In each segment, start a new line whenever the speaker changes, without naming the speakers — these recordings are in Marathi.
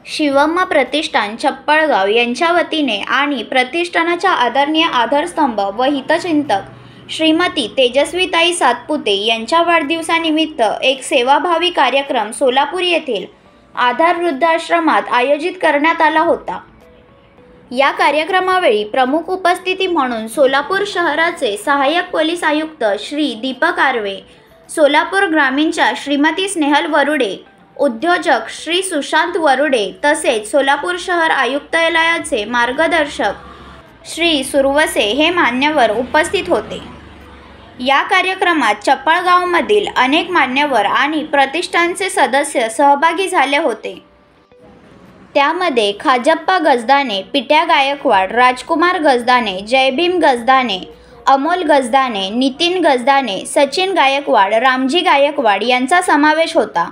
शिवम्मा प्रतिष्ठान चप्पळगाव यांच्या वतीने आणि प्रतिष्ठानाच्या आदरणीय आधारस्तंभ व हितचिंतक श्रीमती तेजस्वीताई सातपुते यांच्या वाढदिवसानिमित्त एक सेवाभावी कार्यक्रम सोलापूर येथील आधार वृद्धाश्रमात आयोजित करण्यात आला होता। या कार्यक्रमावेळी प्रमुख उपस्थिती म्हणून सोलापूर शहराचे सहाय्यक पोलीस आयुक्त श्री दीपक आर्वे, सोलापूर ग्रामीणच्या श्रीमती स्नेहल वरुडे, उद्योजक श्री सुशांत वरुडे तसेच सोलापूर शहर आयुक्तालयाचे मार्गदर्शक श्री सुरवसे हे मान्यवर उपस्थित होते। या कार्यक्रमात चप्पळगावमधील अनेक मान्यवर आणि प्रतिष्ठानचे सदस्य सहभागी झाले होते। त्यामध्ये खाजप्पा गजदाने, पिट्या गायकवाड, राजकुमार गजदाने, जयभीम गजदाने, अमोल गजदाने, नितीन गजदाने, सचिन गायकवाड, रामजी गायकवाड यांचा समावेश होता।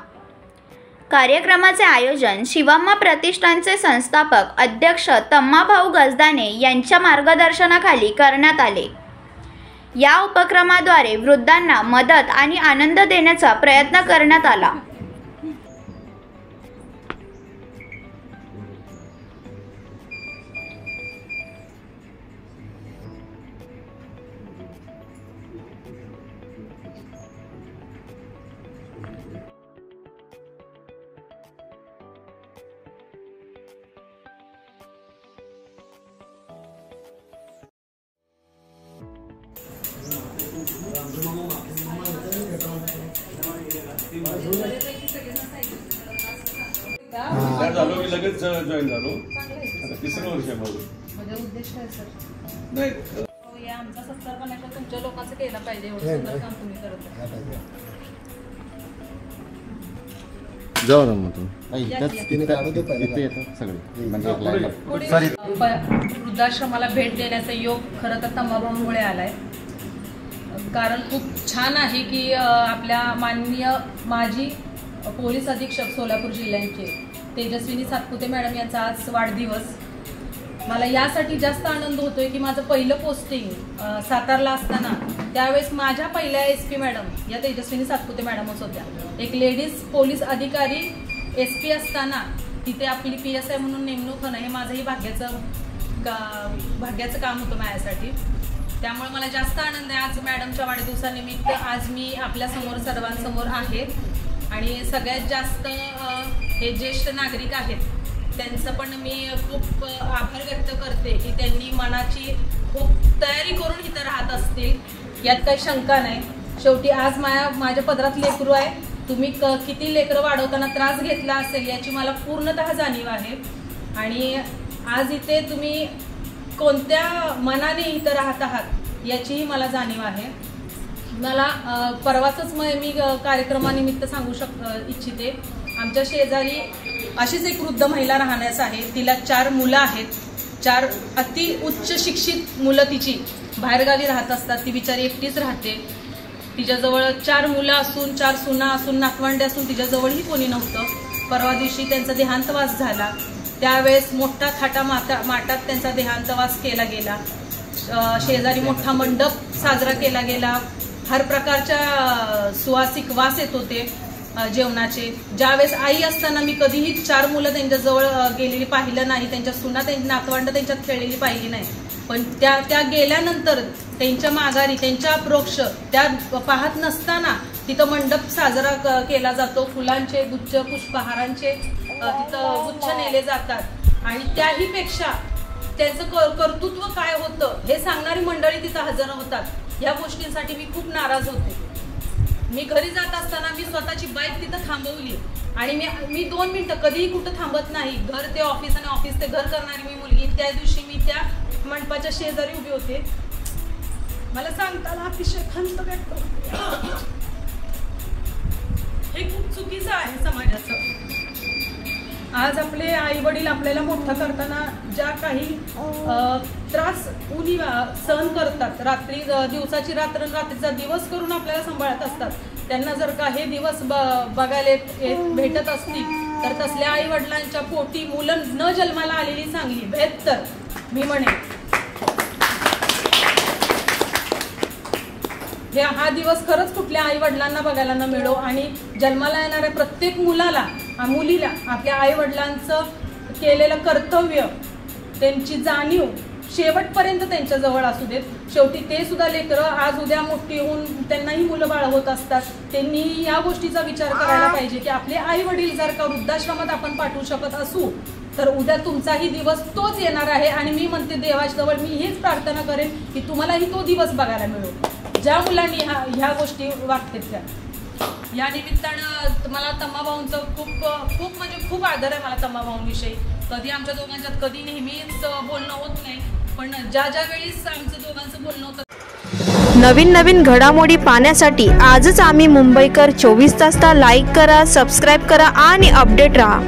कार्यक्रमाचे आयोजन शिवम्मा प्रतिष्ठानचे संस्थापक अध्यक्ष तम्माभाऊ गजदाने यांच्या मार्गदर्शनाखाली करण्यात आले। या उपक्रमाद्वारे वृद्धांना मदत आणि आनंद देण्याचा प्रयत्न करण्यात आला।
झालो की लगेच जॉईन झालो। आता तिसरं वर्ष आहे माझं।
माझा उद्देश काय सर?
नाही
या आमचा सत्कार करण्याचा तुमच्या लोकांचं केलं पाहिजे, एवढं सुंदर काम तुम्ही करत आहात।
जाऊ ना मग तुम्ही
वृद्धाश्रमाला भेट देण्याचा योग खरं तर तम्माभाऊमुळे आलाय। कारण खूप छान आहे की आपल्या माननीय माजी पोलीस अधीक्षक सोलापूर जिल्ह्याचे तेजस्विनी सातपुते मॅडम यांचा आज वाढदिवस। मला यासाठी जास्त आनंद होतोय की माझं पहिलं पोस्टिंग सातारला असताना त्यावेळेस माझ्या पहिल्या SP मॅडम या तेजस्विनी सातपुते मॅडमच होत्या। एक लेडीज पोलीस अधिकारी SP असताना तिथे आपली PSI म्हणून नेमणूक होणं हे माझंही भाग्याचं काम होतं माझ्यासाठी। त्यामुळे मला जास्त आनंद आहे आज मॅडमच्या वाढदिवसानिमित्त आज मी आपल्या समोर सर्वांसमोर आहे। आणि सगळ्यात जास्त हे ज्येष्ठ नागरिक आहेत त्यांचं पण मी खूप आभार व्यक्त करते की त्यांनी मनाची खूप तयारी करून इथं राहत असतील, यात काही शंका नाही। शेवटी आज माझ्या पदरात लेकरू आहे, तुम्ही किती लेकरं वाढवताना त्रास घेतला असेल याची मला पूर्णतः जाणीव आहे। आणि आज इथे तुम्ही कोणत्या मनाने इथं राहत आहात याचीही मला जाणीव आहे। मला परवाच मी कार्यक्रमानिमित्त सांगू इच्छिते, आमच्या शेजारी अशीच एक वृद्ध महिला राहण्यास आहे। तिला 4 मुलं आहेत, 4 अति उच्च शिक्षित मुलं तिची बाहेरगावी राहत असतात। ती बिचारी एकटीच राहते। तिच्याजवळ 4 मुलं असून 4 सुना असून नातवंडे असून तिच्याजवळही कोणी नव्हतं। परवा दिवशी त्यांचा देहांतवास झाला, त्यावेळेस मोठा थाटामाटात त्यांचा देहांतवास केला गेला। शेजारी मोठा मंडप साजरा केला गेला, हर प्रकारच्या सुवासिक वास येत होते जेवणाचे। ज्यावेळेस आई असताना मी कधीही 4 मुलं त्यांच्याजवळ गेलेली पाहिलं नाही, त्यांच्या सुना त्यांची नातवंड त्यांच्यात खेळलेली पाहिली नाही। पण त्या गेल्यानंतर त्यांच्या माघारी त्यांच्या अप्रोक्ष त्या पाहत नसताना तिथं मंडप साजरा केला जातो, फुलांचे गुच्छ पुष्पहारांचे तिथं गुच्छ नेले जातात। आणि त्याही पेक्षा त्यांचं कर्तृत्व काय होतं हे सांगणारी मंडळी तिथं हजर होतात। या गोष्टींसाठी मी खूप नाराज होते। मी घरी जात असताना मी स्वतःची बाईक तिथं थांबवली आणि मी 2 मिनिटं कधीही कुठं थांबत नाही। घर ते ऑफिस आणि ऑफिस ते घर करणारी मी मुलगी। त्या दिवशी मी त्या मंडपाच्या शेजारी उभी होते, मला सांगताना अतिशय खंत व्यक्त होते। हे खूप चुकीचं आहे समाजाचं। आज आपले आई वडील आपल्याला मोठं करताना ज्या काही त्रास उनी सहन करतात, दिवसाची रात्र रात्रीचा दिवस करून आपल्याला सांभाळत असतात, त्यांना जर का हे दिवस बघायला भेटत असतील तर तसल्या आई वडिलांच्या पोटी मुलं न जन्माला आलेली चांगली बेहतर मी म्हणेन। हा दिवस खरंच कुठल्या आई वडिलांना बघायला न मिळो आणि जन्माला येणाऱ्या प्रत्येक मुलीला आपल्या आई वडिलांचं केलेलं कर्तव्य, त्यांची जाणीव शेवटपर्यंत त्यांच्याजवळ असू देत. शेवटी ते सुद्धा लेकरं आज उद्या मोठी होऊन त्यांनाही मुलं बाळ होत असतात. त्यांनी या गोष्टीचा विचार करायला पाहिजे की आपले आई वडील जर का वृद्धाश्रमात आपण पाठवू शकत असू तर उद्या तुमचाही दिवस तोच येणार आहे. आणि मी म्हणते देवाजवळ मी हेच प्रार्थना करेन की तुम्हालाही तो दिवस बघायला मिळो ज्या मुलांनी ह्या गोष्टी वागतात त्या. या निमित्तानं मला तम्माभाऊंचं खूप म्हणजे खूप आदर आहे मला तम्माभाऊंविषयी. कधी आमच्या दोघांच्यात कधी नेहमीच बोलणं होत नाही, पण ज्या वेळेस आमचं दोघांचं बोलणं होतं.
नवीन घडामोडी पाहण्यासाठी आजच आम्ही मुंबईकर 24 तासला लाईक करा, सबस्क्राईब करा आणि अपडेट राहा.